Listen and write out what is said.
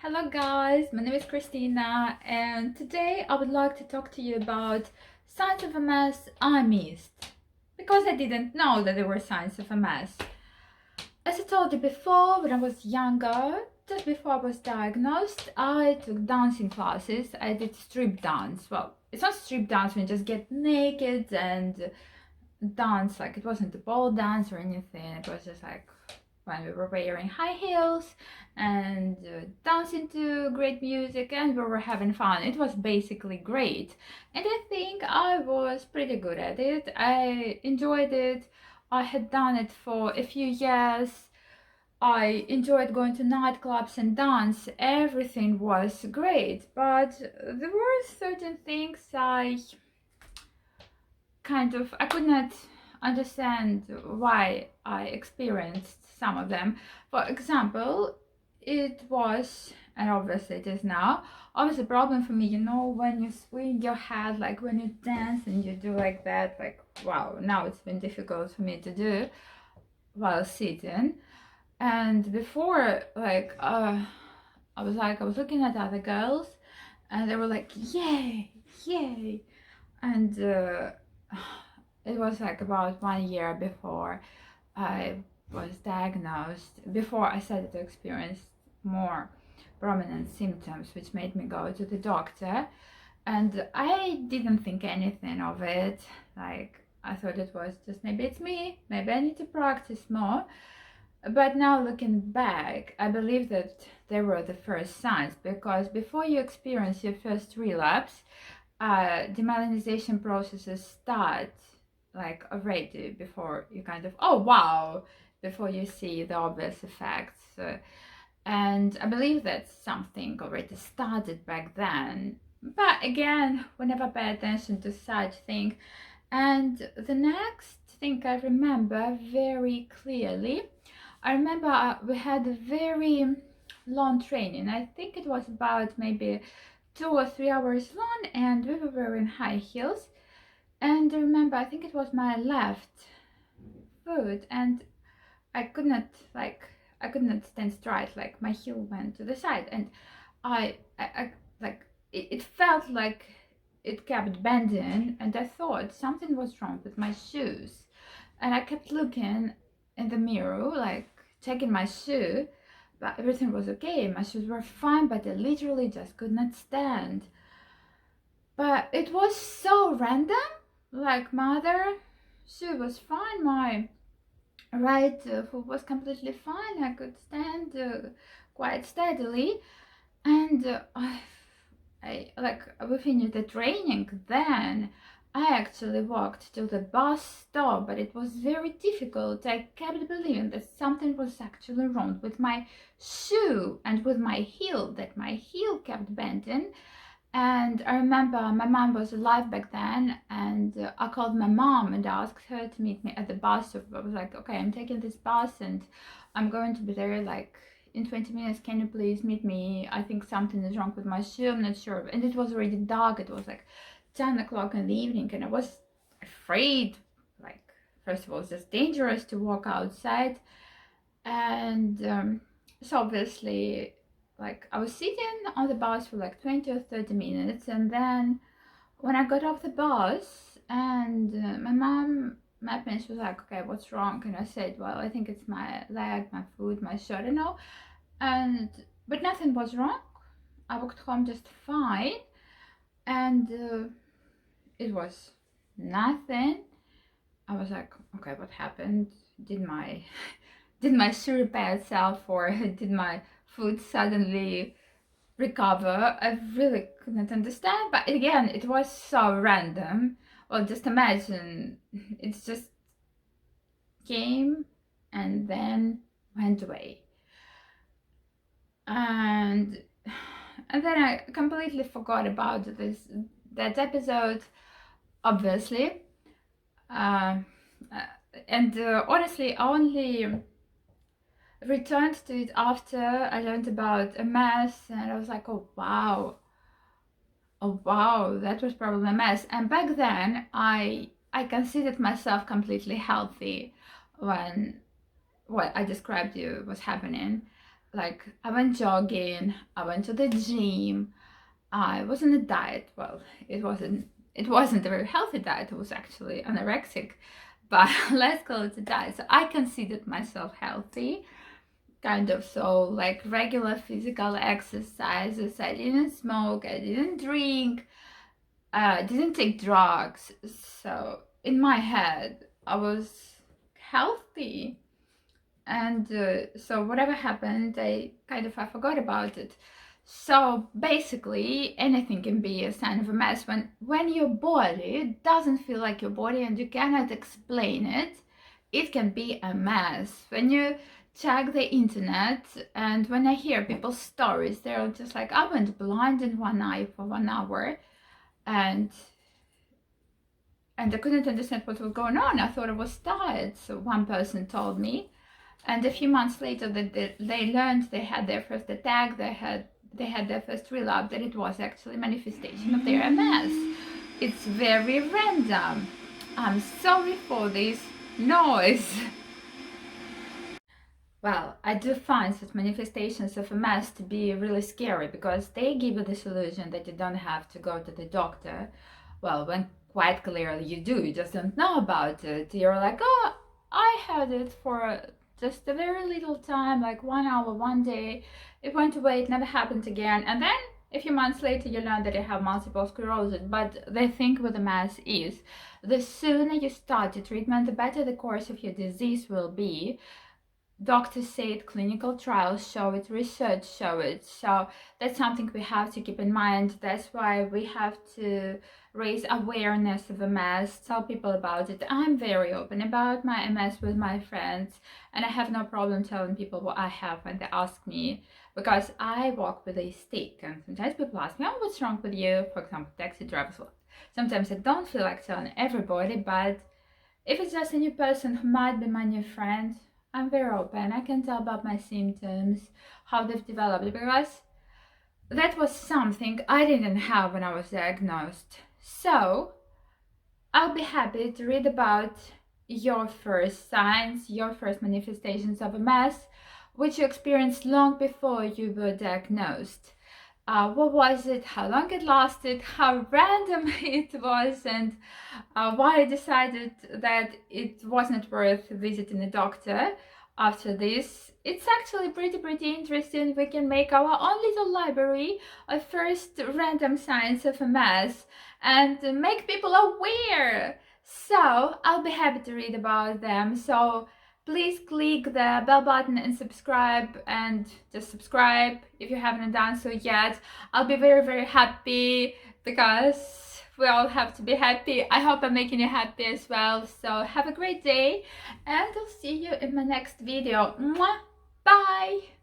Hello guys, my name is Christina and today I would like to talk to you about signs of MS I missed because I didn't know that there were signs of MS. As I told you before, when I was younger, just before I was diagnosed, I took dancing classes. I did strip dance. Well, it's not strip dance when you just get naked and dance, like it wasn't a ball dance or anything. It was just like when we were wearing high heels and dancing to great music and we were having fun. It was basically great, and I think I was pretty good at it. I enjoyed it. I had done it for a few years. I enjoyed going to nightclubs and dance. Everything was great, but there were certain things I could not understand why I experienced some of them. For example, it was, and obviously it is now, always a problem for me, when you swing your head, like when you dance and you do like that, like, wow, now it's been difficult for me to do while sitting. And before, I was looking at other girls and they were like, yay, yay. And it was like about 1 year before I was diagnosed, before I started to experience more prominent symptoms, which made me go to the doctor. And I didn't think anything of it. Like, I thought it was just maybe it's me, maybe I need to practice more. But now looking back, I believe that they were the first signs, because before you experience your first relapse, demyelinization processes start like already before you kind of, oh wow, before you see the obvious effects. And I believe that something already started back then. But again, we never pay attention to such things. And the next thing I remember very clearly, I remember we had a very long training. I think it was about maybe 2 or 3 hours long, and we were wearing high heels. And I remember, I think it was my left foot, and I could not stand straight. Like my heel went to the side, and I like it felt like it kept bending, and I thought something was wrong with my shoes, and I kept looking in the mirror, like checking my shoe, but everything was okay. My shoes were fine, but I literally just could not stand. But it was so random. Like my other shoe was fine, my right foot was completely fine. I could stand quite steadily, and I like we finished the training. Then I actually walked to the bus stop, but it was very difficult. I kept believing that something was actually wrong with my shoe and with my heel, that my heel kept bending. And I remember my mom was alive back then, and I called my mom and asked her to meet me at the bus stop. I was like, okay, I'm taking this bus and I'm going to be there like in 20 minutes. Can you please meet me? I think something is wrong with my shoe. I'm not sure. And it was already dark. It was like 10 o'clock in the evening, and I was afraid. Like, first of all, it's just dangerous to walk outside. And so obviously, like, I was sitting on the bus for like 20 or 30 minutes, and then when I got off the bus and my mom met me and she was like, okay, what's wrong? And I said, well, I think it's my leg, my foot, my shoe, I don't know. But nothing was wrong. I walked home just fine, and it was nothing. I was like, okay, what happened? Did my did my shoe repair itself, or did my foot suddenly recover? I really couldn't understand. But again, it was so random. Well, just imagine, it just came and then went away. And then I completely forgot about that episode, obviously. Uh, Honestly, I only returned to it after I learned about MS, and I was like, oh wow, that was probably a mess. And back then, I considered myself completely healthy when what I described to you was happening. Like, I went jogging, I went to the gym, I was on a diet. Well, it wasn't a very healthy diet, it was actually anorexic, but let's call it a diet. So I considered myself healthy, kind of. So, like, regular physical exercises, I didn't smoke, I didn't drink, didn't take drugs. So in my head, I was healthy. And so whatever happened, I forgot about it. So basically, anything can be a sign of a mess when your body doesn't feel like your body and you cannot explain it. It can be a mess. When you check the internet and when I hear people's stories, they're just like, I went blind in one eye for 1 hour, and I couldn't understand what was going on. I thought I was tired. So one person told me, and a few months later, that they learned they had their first attack. They had their first relapse. That it was actually manifestation of their MS. It's very random. I'm sorry for this noise. Well, I do find such manifestations of MS to be really scary because they give you this illusion that you don't have to go to the doctor. Well, when quite clearly you do, you just don't know about it. You're like, oh, I had it for just a very little time, like 1 hour, one day. It went away, it never happened again. And then a few months later, you learn that you have multiple sclerosis. But the thing with MS is, the sooner you start the treatment, the better the course of your disease will be. Doctors say it, clinical trials show it, research show it. So that's something we have to keep in mind. That's why we have to raise awareness of MS, tell people about it. I'm very open about my MS with my friends, and I have no problem telling people what I have when they ask me, because I walk with a stick, and sometimes people ask me, oh, what's wrong with you? For example, taxi drivers. Sometimes I don't feel like telling everybody, but if it's just a new person who might be my new friend, I'm very open. I can tell about my symptoms, how they've developed, because that was something I didn't have when I was diagnosed. So I'll be happy to read about your first signs, your first manifestations of MS, which you experienced long before you were diagnosed. What was it, how long it lasted, how random it was, and why I decided that it wasn't worth visiting a doctor after this. It's actually pretty interesting. We can make our own little library of first random signs of MS and make people aware. So I'll be happy to read about them. So please click the bell button and subscribe, and just subscribe if you haven't done so yet. I'll be very happy, because we all have to be happy. I hope I'm making you happy as well. So have a great day, and I'll see you in my next video. Mwah! Bye!